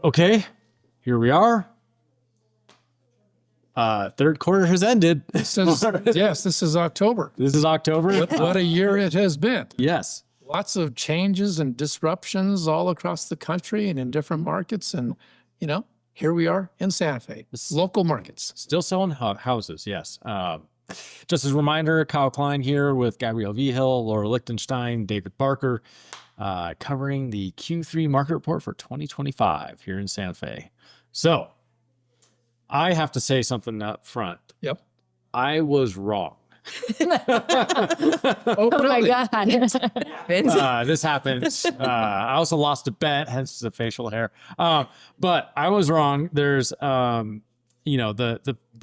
Okay, here we are. Third quarter has ended. This is October. This is October. What a year it has been. Yes. Lots of changes and disruptions all across the country and in different markets. And, here we are in Santa Fe, local markets. Still selling houses, yes. Just as a reminder, Kyle Klein here with Gabrielle Vigil, Laura Lichtenstein, David Barker, covering the Q3 market report for 2025 here in Santa Fe. So I have to say something up front. Yep. I was wrong. Oh my God. This happens. I also lost a bet, hence the facial hair. But I was wrong. There's, the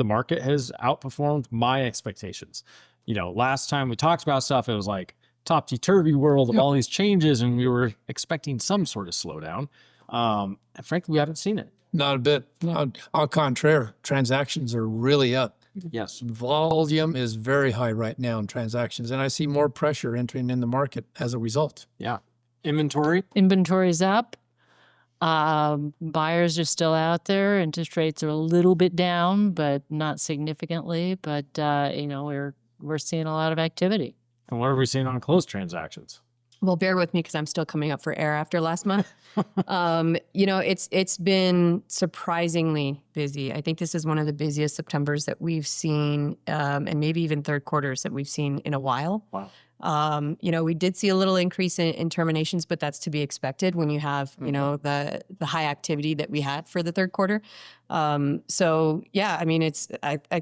market has outperformed my expectations. Last time we talked about stuff, it was like topsy-turvy world of all these changes, and we were expecting some sort of slowdown. And frankly, we haven't seen it. Not a bit. Au contraire, transactions are really up. Yes. Volume is very high right now in transactions, and I see more pressure entering in the market as a result. Yeah. Inventory's up. Buyers are still out there. Interest rates are a little bit down, but not significantly. But, we're seeing a lot of activity. And what are we seeing on closed transactions? Well, bear with me because I'm still coming up for air after last month. It's been surprisingly busy. I think this is one of the busiest Septembers that we've seen, and maybe even third quarters that we've seen in a while. Wow. We did see a little increase in terminations, but that's to be expected when you have, the high activity that we had for the third quarter. I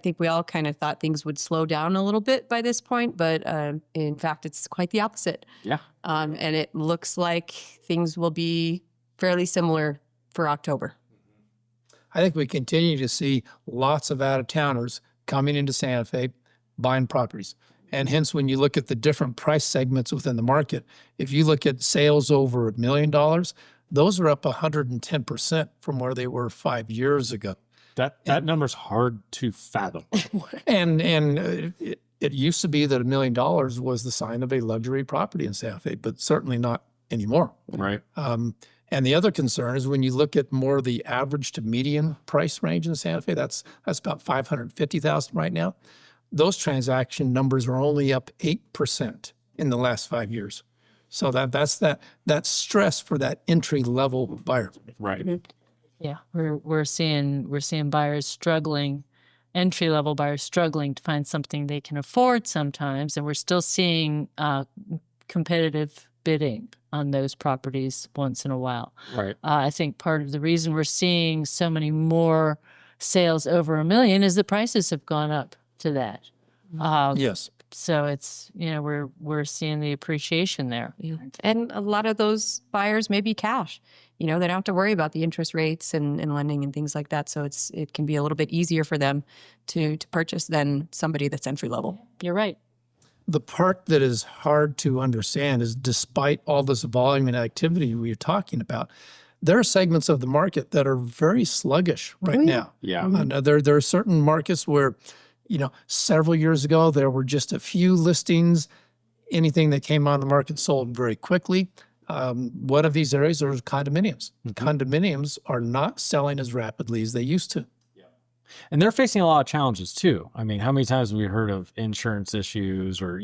think we all kind of thought things would slow down a little bit by this point, but in fact, it's quite the opposite. Yeah. And it looks like things will be fairly similar for October. I think we continue to see lots of out-of-towners coming into Santa Fe, buying properties. And hence, when you look at the different price segments within the market, if you look at sales over $1 million, those are up 110% from where they were 5 years ago. That number's hard to fathom. And it used to be that $1 million was the sign of a luxury property in Santa Fe, but certainly not anymore. Right. And the other concern is when you look at more of the average to median price range in Santa Fe, that's about $550,000 right now. Those transaction numbers are only up 8% in the last 5 years. So that's that stress for that entry level buyer. Right. Mm-hmm. Yeah, we're seeing buyers struggling, entry level buyers struggling to find something they can afford sometimes, and we're still seeing competitive bidding on those properties once in a while. Right. I think part of the reason we're seeing so many more sales over $1 million is the prices have gone up to that. Yes. So it's, we're seeing the appreciation there. Yeah. And a lot of those buyers may be cash. They don't have to worry about the interest rates and lending and things like that. So it can be a little bit easier for them to purchase than somebody that's entry level. You're right. The part that is hard to understand is despite all this volume and activity we're talking about, there are segments of the market that are very sluggish right now. Yeah. And there are certain markets where, several years ago, there were just a few listings. Anything that came on the market sold very quickly. One of these areas are condominiums. Mm-hmm. Condominiums are not selling as rapidly as they used to. Yeah. And they're facing a lot of challenges too. I mean, how many times have we heard of insurance issues or,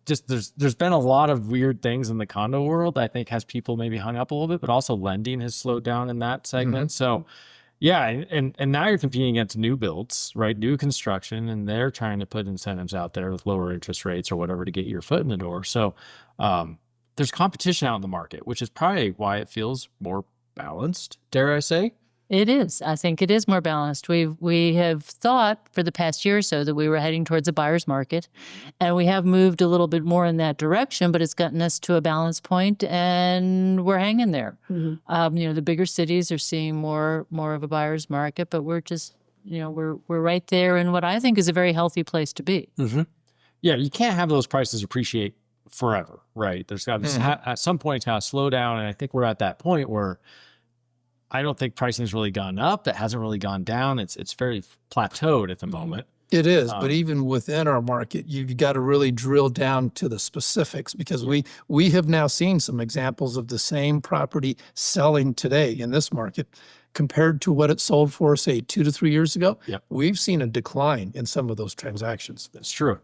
just there's been a lot of weird things in the condo world that I think has people maybe hung up a little bit, but also lending has slowed down in that segment. Mm-hmm. So yeah, and now you're competing against new builds, right? New construction, and they're trying to put incentives out there with lower interest rates or whatever to get your foot in the door. So there's competition out in the market, which is probably why it feels more balanced, dare I say? It is. I think it is more balanced. We have thought for the past year or so that we were heading towards a buyer's market, and we have moved a little bit more in that direction, but it's gotten us to a balance point, and we're hanging there. Mm-hmm. The bigger cities are seeing more of a buyer's market, but we're just, we're right there in what I think is a very healthy place to be. Mm-hmm. Yeah, you can't have those prices appreciate forever, right? There's got to at some point it's got to slow down, and I think we're at that point where I don't think pricing has really gone up. It hasn't really gone down. It's very plateaued at the moment. It is, but even within our market, you've got to really drill down to the specifics, because we have now seen some examples of the same property selling today in this market compared to what it sold for, say, 2 to 3 years ago. Yep. We've seen a decline in some of those transactions. That's true.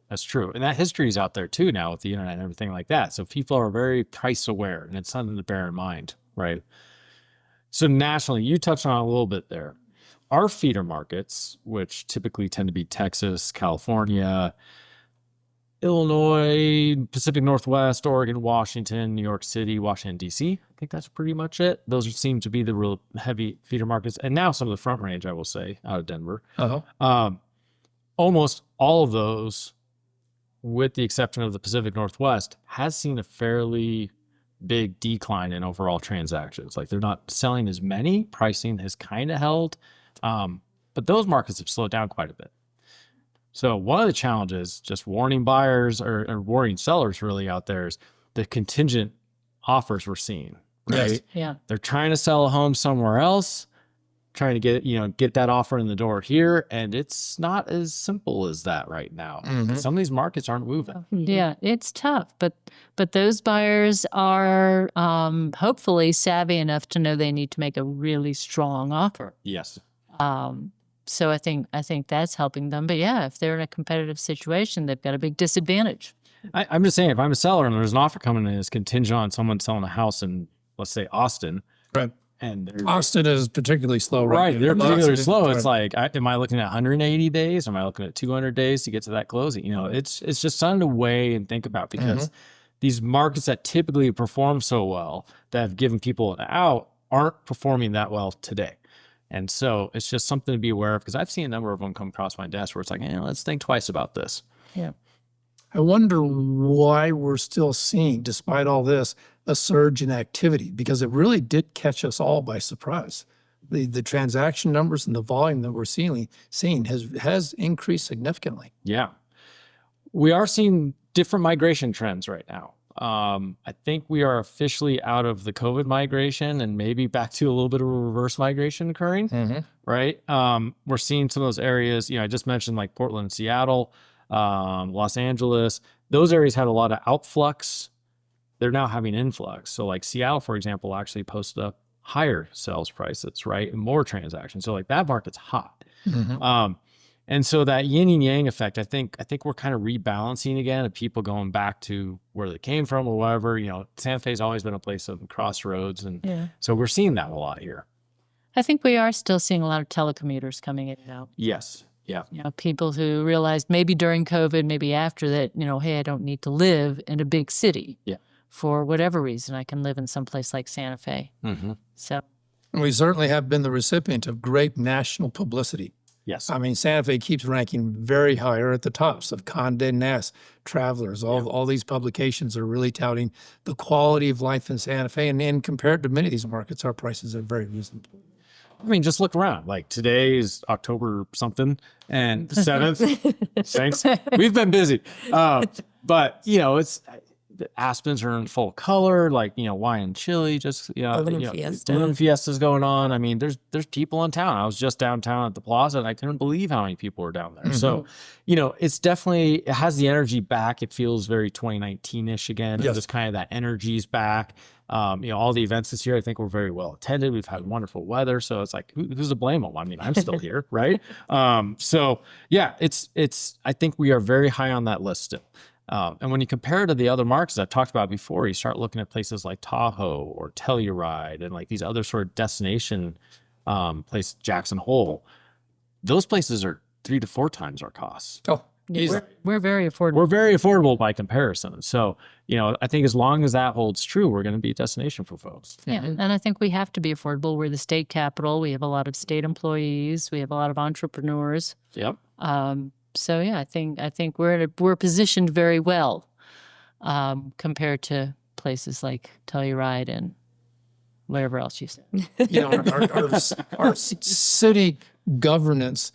That's true. And that history is out there too now with the internet and everything like that. So people are very price aware, and it's something to bear in mind, right? So nationally, you touched on it a little bit there. Our feeder markets, which typically tend to be Texas, California, Illinois, Pacific Northwest, Oregon, Washington, New York City, Washington, D.C. I think that's pretty much it. Those seem to be the real heavy feeder markets. And now some of the front range, I will say, out of Denver. Almost all of those, with the exception of the Pacific Northwest, has seen a fairly big decline in overall transactions. Like they're not selling as many. Pricing has kind of held. But those markets have slowed down quite a bit. So one of the challenges, just warning buyers or warning sellers really out there, is the contingent offers we're seeing, right? Yes. Yeah. They're trying to sell a home somewhere else, trying to get that offer in the door here. And it's not as simple as that right now. Some of these markets aren't moving. Yeah, it's tough, but those buyers are hopefully savvy enough to know they need to make a really strong offer. Yes. So I think that's helping them. But yeah, if they're in a competitive situation, they've got a big disadvantage. I'm just saying, if I'm a seller and there's an offer coming in, it's contingent on someone selling a house in, let's say, Austin. Right. And Austin is particularly slow right, now. they're particularly slow. Right. It's like, am I looking at 180 days? Am I looking at 200 days to get to that closing? It's just something to weigh and think about, because these markets that typically perform so well, that have given people an out, aren't performing that well today. And so it's just something to be aware of, because I've seen a number of them come across my desk where it's like, let's think twice about this. Yeah. I wonder why we're still seeing, despite all this, a surge in activity, because it really did catch us all by surprise. The transaction numbers and the volume that we're seeing has increased significantly. Yeah. We are seeing different migration trends right now. I think we are officially out of the COVID migration and maybe back to a little bit of a reverse migration occurring, right? We're seeing some of those areas, I just mentioned like Portland and Seattle, Los Angeles. Those areas had a lot of outflux. They're now having influx. So like Seattle, for example, actually posted up higher sales prices, right? And more transactions. So like that market's hot. And so that yin and yang effect, I think we're kind of rebalancing again, of people going back to where they came from or whatever. Santa Fe's always been a place of crossroads. And so we're seeing that a lot here. I think we are still seeing a lot of telecommuters coming in and out. Yes. Yeah. People who realized maybe during COVID, maybe after that, hey, I don't need to live in a big city. Yeah. For whatever reason, I can live in some place like Santa Fe. So We certainly have been the recipient of great national publicity. Yes. I mean, Santa Fe keeps ranking very higher at the tops of Condé Nast, Travelers. All these publications are really touting the quality of life in Santa Fe. And compared to many of these markets, our prices are very reasonable. I mean, just look around. Like today is October something and the 7th. Thanks. We've been busy. But, it's the aspens are in full color, like, wine and chili, just, Aluminum Fiesta. Aluminum Fiesta's going on. I mean, there's people in town. I was just downtown at the plaza and I couldn't believe how many people were down there. So, it's definitely, it has the energy back. It feels very 2019-ish again. Yes. Just kind of that energy's back. All the events this year, I think, were very well attended. We've had wonderful weather. So it's like, who's to blame them? I mean, I'm still here, right? So yeah, I think we are very high on that list still. And when you compare to the other markets I've talked about before, you start looking at places like Tahoe or Telluride and like these other sort of destination places, Jackson Hole. Those places are 3 to 4 times our costs. Oh, we're very affordable. We're very affordable by comparison. So, I think as long as that holds true, we're going to be a destination for folks. Yeah, and I think we have to be affordable. We're the state capital. We have a lot of state employees. We have a lot of entrepreneurs. Yep. So yeah, I think we're positioned very well compared to places like Telluride and whatever else you said. Our city governance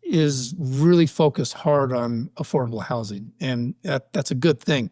is really focused hard on affordable housing, and that's a good thing.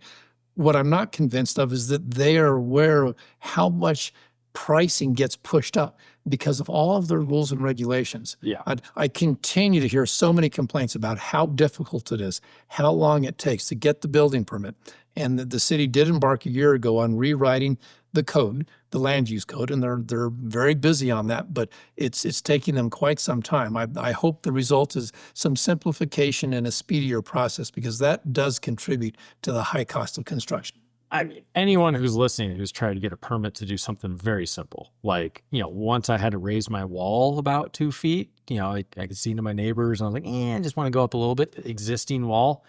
What I'm not convinced of is that they are aware of how much pricing gets pushed up. because of all of their rules and regulations. Yeah. I continue to hear so many complaints about how difficult it is, how long it takes to get the building permit. And the city did embark a year ago on rewriting the code, the land use code, and they're very busy on that, but it's taking them quite some time. I hope the result is some simplification and a speedier process, because that does contribute to the high cost of construction. I mean, anyone who's listening who's tried to get a permit to do something very simple, like, once I had to raise my wall about 2 feet, I could see into my neighbors and I was like, I just want to go up a little bit. Existing wall,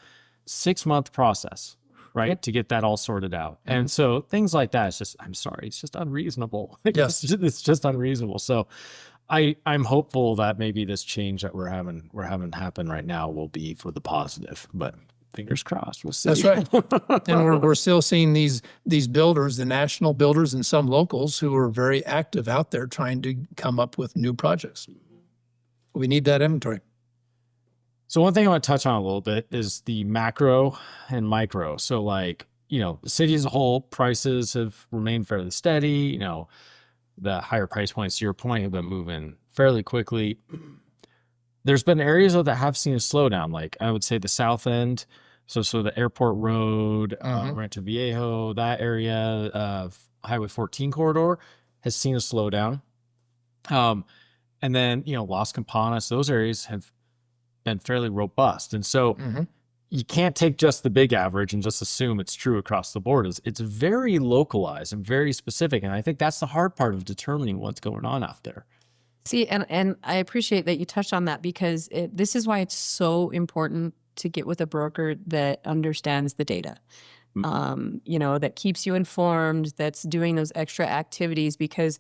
6-month process, right? To get that all sorted out. And so things like that, it's just, I'm sorry, it's just unreasonable. Yes. It's just unreasonable. So I'm hopeful that maybe this change that we're having happen right now will be for the positive, but fingers crossed. We'll see. That's right. And we're still seeing these builders, the national builders and some locals who are very active out there trying to come up with new projects. We need that inventory. So one thing I want to touch on a little bit is the macro and micro. So like, the city as a whole, prices have remained fairly steady. The higher price points, to your point, have been moving fairly quickly. There's been areas though that have seen a slowdown. Like I would say the south end, so the Airport Road, Rancho Viejo, that area of Highway 14 corridor has seen a slowdown. And then Las Campanas, those areas have been fairly robust. And so you can't take just the big average and just assume it's true across the board. It's very localized and very specific. And I think that's the hard part of determining what's going on out there. See, and I appreciate that you touched on that, because this is why it's so important to get with a broker that understands the data, that keeps you informed, that's doing those extra activities, because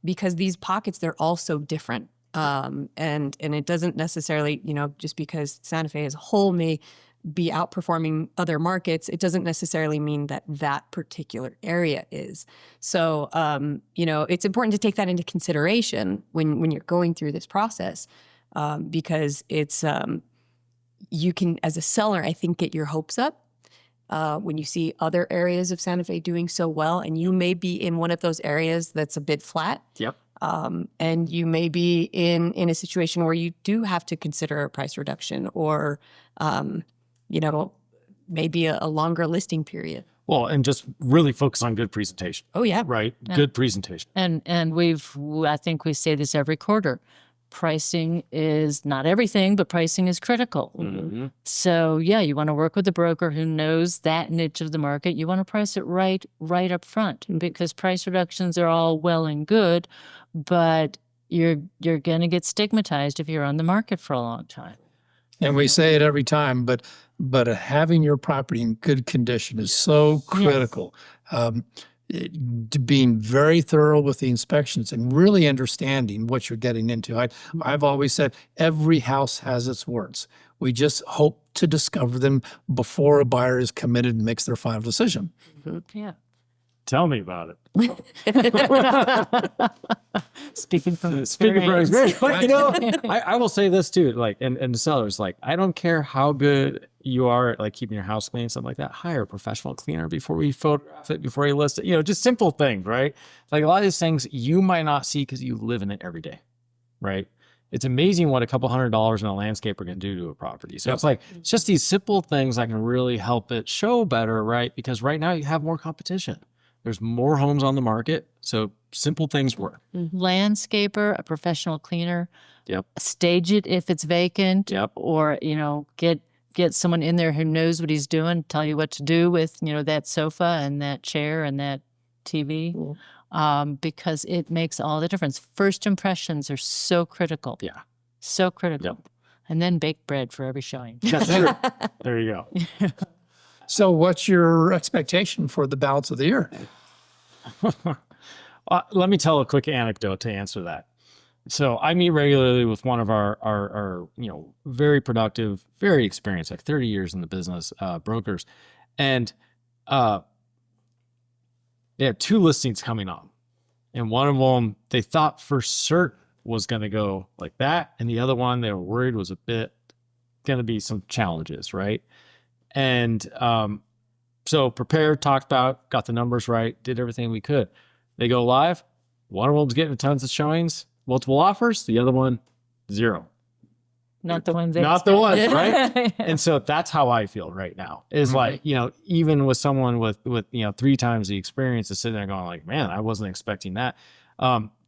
these pockets, they're all so different. And it doesn't necessarily, just because Santa Fe as a whole may be outperforming other markets, it doesn't necessarily mean that particular area is. So, it's important to take that into consideration when you're going through this process, because it's, you can, as a seller, I think, get your hopes up when you see other areas of Santa Fe doing so well, and you may be in one of those areas that's a bit flat. Yep. And you may be in a situation where you do have to consider a price reduction, or, maybe a longer listing period. Well, and just really focus on good presentation. Oh yeah. Right. Yeah. Good presentation. And I think we say this every quarter. Pricing is not everything, but pricing is critical. So yeah, you want to work with a broker who knows that niche of the market. You want to price it right up front, because price reductions are all well and good, but you're going to get stigmatized if you're on the market for a long time. And we say it every time, but having your property in good condition is so critical. To being very thorough with the inspections and really understanding what you're getting into. I've always said every house has its warts. We just hope to discover them before a buyer is committed and makes their final decision. Yeah. Tell me about it. Speaking from experience. experience. But I will say this too, like, and the sellers, like, I don't care how good you are at like keeping your house clean, something like that. Hire a professional cleaner before we photograph it, before you list it. Just simple things, right? Like a lot of these things you might not see because you live in it every day, right? It's amazing what a couple $100 in a landscaper can do to a property. So it's like, it's just these simple things that can really help it show better, right? Because right now you have more competition. There's more homes on the market, so simple things work. Landscaper, a professional cleaner. Yep. Stage it if it's vacant. Yep. Or get someone in there who knows what he's doing. Tell you what to do with that sofa and that chair and that TV, because it makes all the difference. First impressions are so critical. Yeah. So critical. Yep. And then baked bread for every showing. That's true. There you go. So what's your expectation for the balance of the year? Let me tell a quick anecdote to answer that. So I meet regularly with one of our very productive, very experienced, like 30 years in the business, brokers. And they had 2 listings coming on. And one of them, they thought for certain was going to go like that. And the other one, they were worried was a bit going to be some challenges, right? And so prepared, talked about, got the numbers right, did everything we could. They go live. One of them's getting tons of showings. multiple offers. The other one, 0. Not the ones they Not the ones, expect. right? And so that's how I feel right now. Is like, even with someone with 3 times the experience is sitting there going like, man, I wasn't expecting that.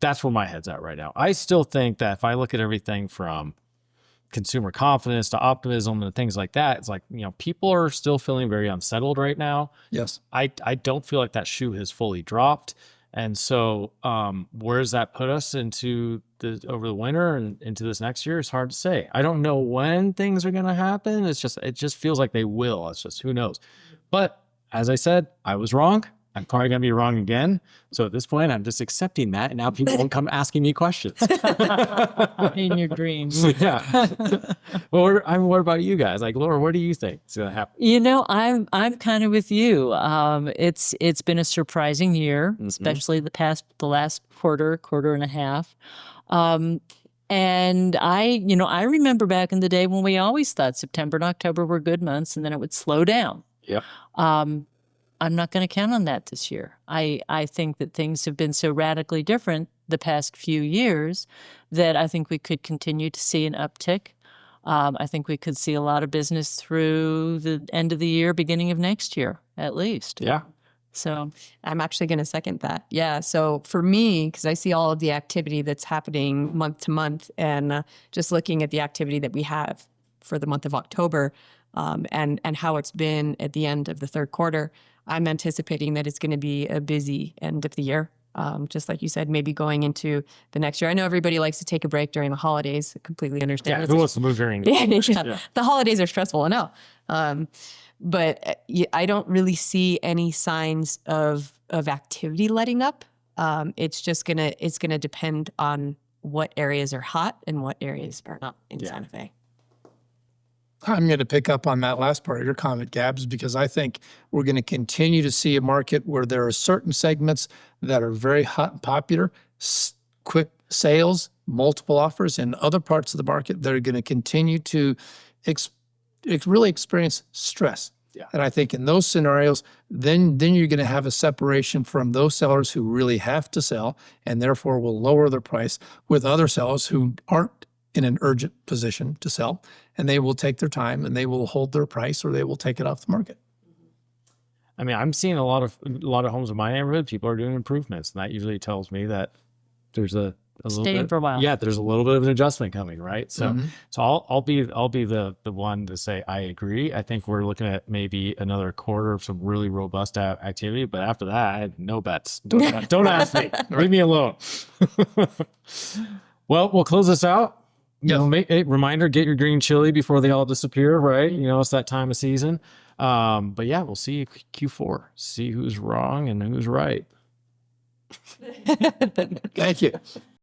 That's where my head's at right now. I still think that if I look at everything from consumer confidence to optimism and things like that, it's like, people are still feeling very unsettled right now. Yes. I don't feel like that shoe has fully dropped. And so where does that put us over the winter and into this next year? It's hard to say. I don't know when things are going to happen. It just feels like they will. It's just, who knows? But as I said, I was wrong. I'm probably going to be wrong again. So at this point, I'm just accepting that. And now people won't come asking me questions. In your dreams. Yeah. Well, what about you guys? Like, Laura, what do you think is going to happen? I'm kind of with you. It's been a surprising year, especially the last quarter and a half. And I remember back in the day when we always thought September and October were good months, and then it would slow down. Yep. I'm not going to count on that this year. I think that things have been so radically different the past few years that I think we could continue to see an uptick. I think we could see a lot of business through the end of the year, beginning of next year, at least. Yeah. So I'm actually going to second that. Yeah. So for me, because I see all of the activity that's happening month to month, and just looking at the activity that we have for the month of October, and how it's been at the end of the third quarter, I'm anticipating that it's going to be a busy end of the year. Just like you said, maybe going into the next year. I know everybody likes to take a break during the holidays. I completely understand. Yeah. Who wants to move during? Yeah. The holidays are stressful, I know. But I don't really see any signs of activity letting up. It's gonna depend on what areas are hot and what areas are not in Santa Fe. I'm going to pick up on that last part of your comment, Gabs, because I think we're going to continue to see a market where there are certain segments that are very hot and popular, quick sales, multiple offers, and other parts of the market that are going to continue to really experience stress. Yeah. And I think in those scenarios, then you're going to have a separation from those sellers who really have to sell and therefore will lower their price, with other sellers who aren't in an urgent position to sell, and they will take their time and they will hold their price, or they will take it off the market. I mean, I'm seeing a lot of homes in my neighborhood. People are doing improvements, and that usually tells me that there's a little Staying bit, for a while. Yeah, there's a little bit of an adjustment coming, right? So, I'll be the one to say I agree. I think we're looking at maybe another quarter of some really robust activity, but after that, I had no bets. Don't ask me. Leave me alone. Well, we'll close this out. Make a reminder: get your green chili before they all disappear. Right? It's that time of season. But yeah, we'll see you Q4. See who's wrong and who's right. Thank you.